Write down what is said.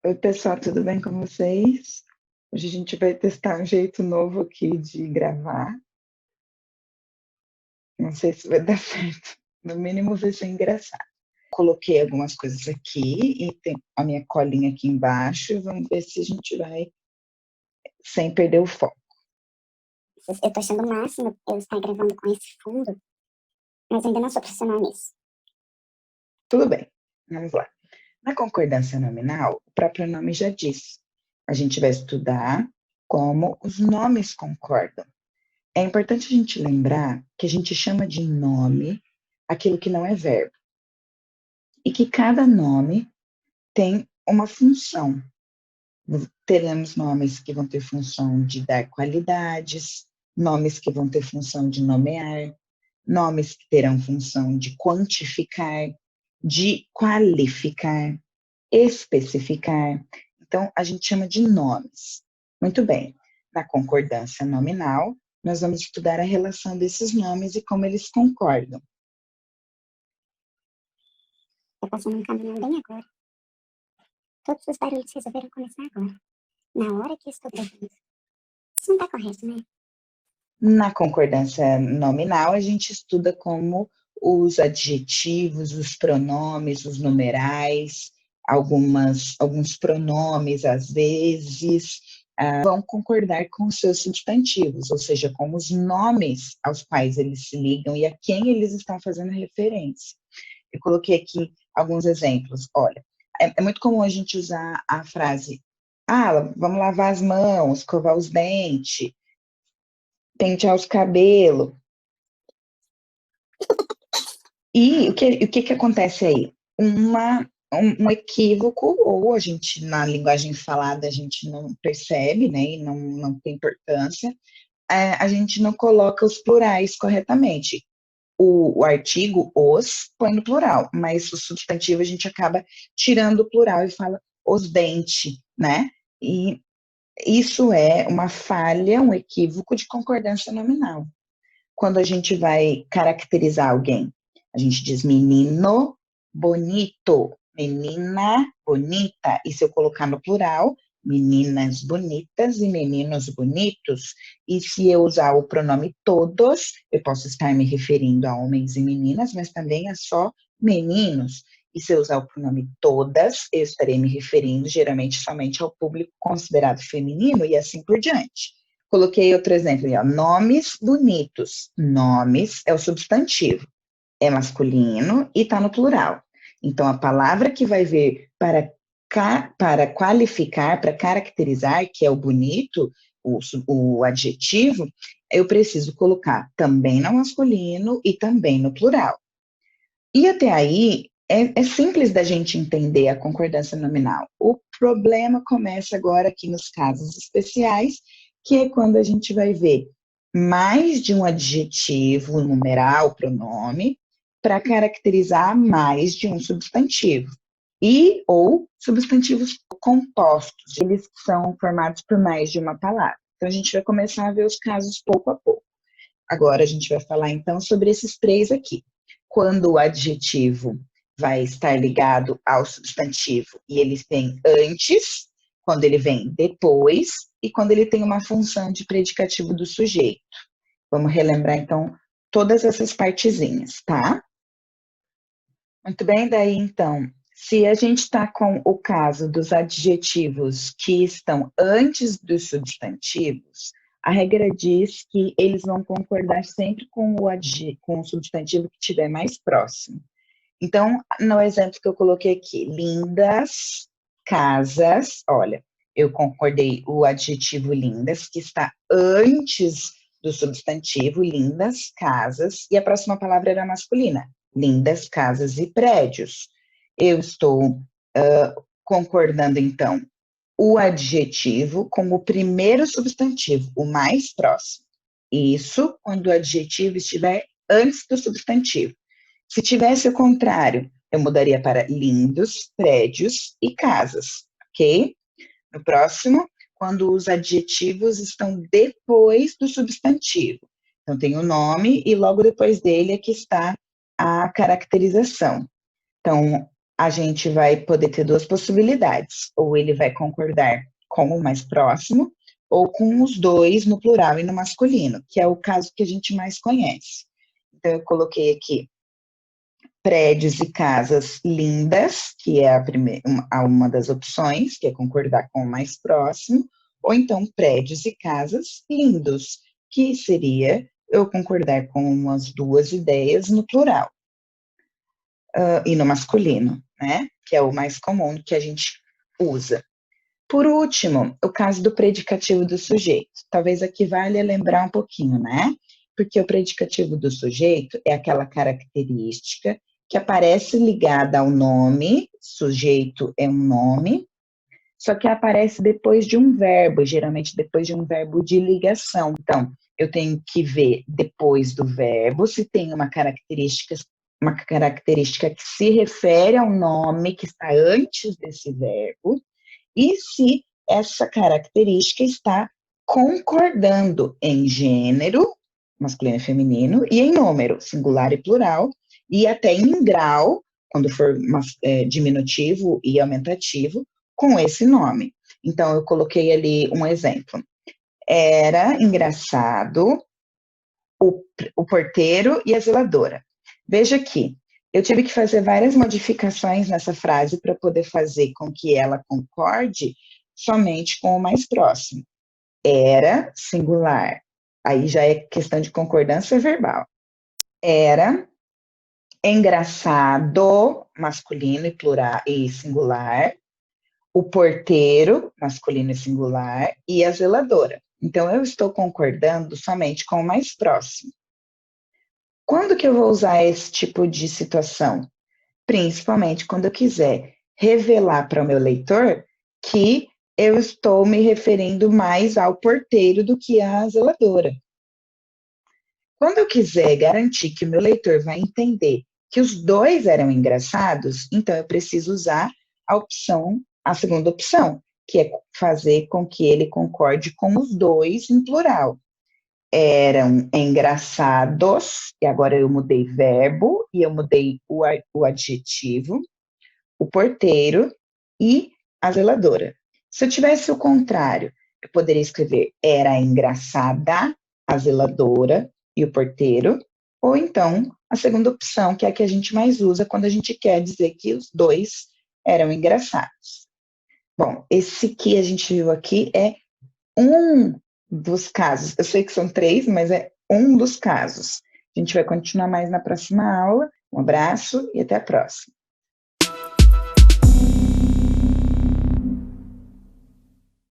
Oi, pessoal, tudo bem com vocês? Hoje a gente vai testar um jeito novo aqui de gravar. Não sei se vai dar certo. No mínimo vai ser engraçado. Coloquei algumas coisas aqui e tem a minha colinha aqui embaixo. Vamos ver se a gente vai sem perder o foco. Eu tô achando o máximo eu estar gravando com esse fundo, mas ainda não sou profissional nisso. Tudo bem, vamos lá. Na concordância nominal, o próprio nome já diz. A gente vai estudar como os nomes concordam. É importante a gente lembrar que a gente chama de nome aquilo que não é verbo. E que cada nome tem uma função. Teremos nomes que vão ter função de dar qualidades, nomes que vão ter função de nomear, nomes que terão função de quantificar, de qualificar, especificar. Então, a gente chama de nomes. Muito bem. Na concordância nominal, nós vamos estudar a relação desses nomes e como eles concordam. Eu passei num caminhão bem agora. Todos os barulhos resolveram começar agora, na hora que estou gravando. Isso não tá correto, né? Na concordância nominal, a gente estuda como os adjetivos, os pronomes, os numerais, alguns pronomes, às vezes, vão concordar com os seus substantivos, ou seja, com os nomes aos quais eles se ligam e a quem eles estão fazendo referência. Eu coloquei aqui alguns exemplos. Olha, é muito comum a gente usar a frase: vamos lavar as mãos, escovar os dentes, pentear os cabelos. E o que acontece aí? Um equívoco, ou a gente, na linguagem falada, a gente não percebe, né, e não tem importância, a gente não coloca os plurais corretamente. O artigo, os, põe no plural, mas o substantivo a gente acaba tirando o plural e fala os dentes, né? E isso é uma falha, um equívoco de concordância nominal. Quando a gente vai caracterizar alguém, a gente diz menino bonito, menina bonita. E se eu colocar no plural, meninas bonitas e meninos bonitos. E se eu usar o pronome todos, eu posso estar me referindo a homens e meninas, mas também a só meninos. E se eu usar o pronome todas, eu estarei me referindo geralmente somente ao público considerado feminino e assim por diante. Coloquei outro exemplo, ó, nomes bonitos. Nomes é o substantivo, é masculino e está no plural. Então, a palavra que vai vir para qualificar, para caracterizar, que é o bonito, o adjetivo, eu preciso colocar também no masculino e também no plural. E até aí, é simples da gente entender a concordância nominal. O problema começa agora aqui nos casos especiais, que é quando a gente vai ver mais de um adjetivo, numeral, pronome, para caracterizar mais de um substantivo. E ou substantivos compostos, eles são formados por mais de uma palavra. Então, a gente vai começar a ver os casos pouco a pouco. Agora, a gente vai falar, então, sobre esses três aqui. Quando o adjetivo vai estar ligado ao substantivo e ele vem antes, quando ele vem depois e quando ele tem uma função de predicativo do sujeito. Vamos relembrar, então, todas essas partezinhas, tá? Muito bem, daí, então, se a gente está com o caso dos adjetivos que estão antes dos substantivos, a regra diz que eles vão concordar sempre com o substantivo que estiver mais próximo. Então, no exemplo que eu coloquei aqui, lindas casas, olha, eu concordei o adjetivo lindas, que está antes do substantivo, lindas casas, e a próxima palavra era masculina, lindas casas e prédios. Eu estou concordando, então, o adjetivo com o primeiro substantivo, o mais próximo. Isso quando o adjetivo estiver antes do substantivo. Se tivesse o contrário, eu mudaria para lindos, prédios e casas, ok? No próximo, quando os adjetivos estão depois do substantivo. Então, tem o nome e logo depois dele é que está a caracterização. Então, a gente vai poder ter duas possibilidades. Ou ele vai concordar com o mais próximo, ou com os dois no plural e no masculino, que é o caso que a gente mais conhece. Então, eu coloquei aqui prédios e casas lindas, que é uma das opções, que é concordar com o mais próximo, ou então prédios e casas lindos, que seria eu concordar com as duas ideias no plural e no masculino, né? Que é o mais comum que a gente usa. Por último, o caso do predicativo do sujeito. Talvez aqui valha lembrar um pouquinho, né? Porque o predicativo do sujeito é aquela característica que aparece ligada ao nome, sujeito é um nome, só que aparece depois de um verbo, geralmente depois de um verbo de ligação. Então, eu tenho que ver depois do verbo se tem uma característica que se refere ao nome que está antes desse verbo, e se essa característica está concordando em gênero, masculino e feminino, e em número, singular e plural, e até em grau, quando for diminutivo e aumentativo, com esse nome. Então, eu coloquei ali um exemplo. Era engraçado o porteiro e a zeladora. Veja aqui, eu tive que fazer várias modificações nessa frase para poder fazer com que ela concorde somente com o mais próximo. Era singular. Aí já é questão de concordância verbal. Era engraçado, masculino e plural e singular. O porteiro, masculino e singular, e a zeladora. Então, eu estou concordando somente com o mais próximo. Quando que eu vou usar esse tipo de situação? Principalmente quando eu quiser revelar para o meu leitor que eu estou me referindo mais ao porteiro do que à zeladora. Quando eu quiser garantir que o meu leitor vai entender que os dois eram engraçados, então eu preciso usar a segunda opção, que é fazer com que ele concorde com os dois em plural. Eram engraçados, e agora eu mudei verbo, e eu mudei o adjetivo, o porteiro e a zeladora. Se eu tivesse o contrário, eu poderia escrever era engraçada a zeladora e o porteiro, ou então a segunda opção, que é a que a gente mais usa quando a gente quer dizer que os dois eram engraçados. Bom, esse que a gente viu aqui é um dos casos. Eu sei que são 3, mas é um dos casos. A gente vai continuar mais na próxima aula. Um abraço e até a próxima.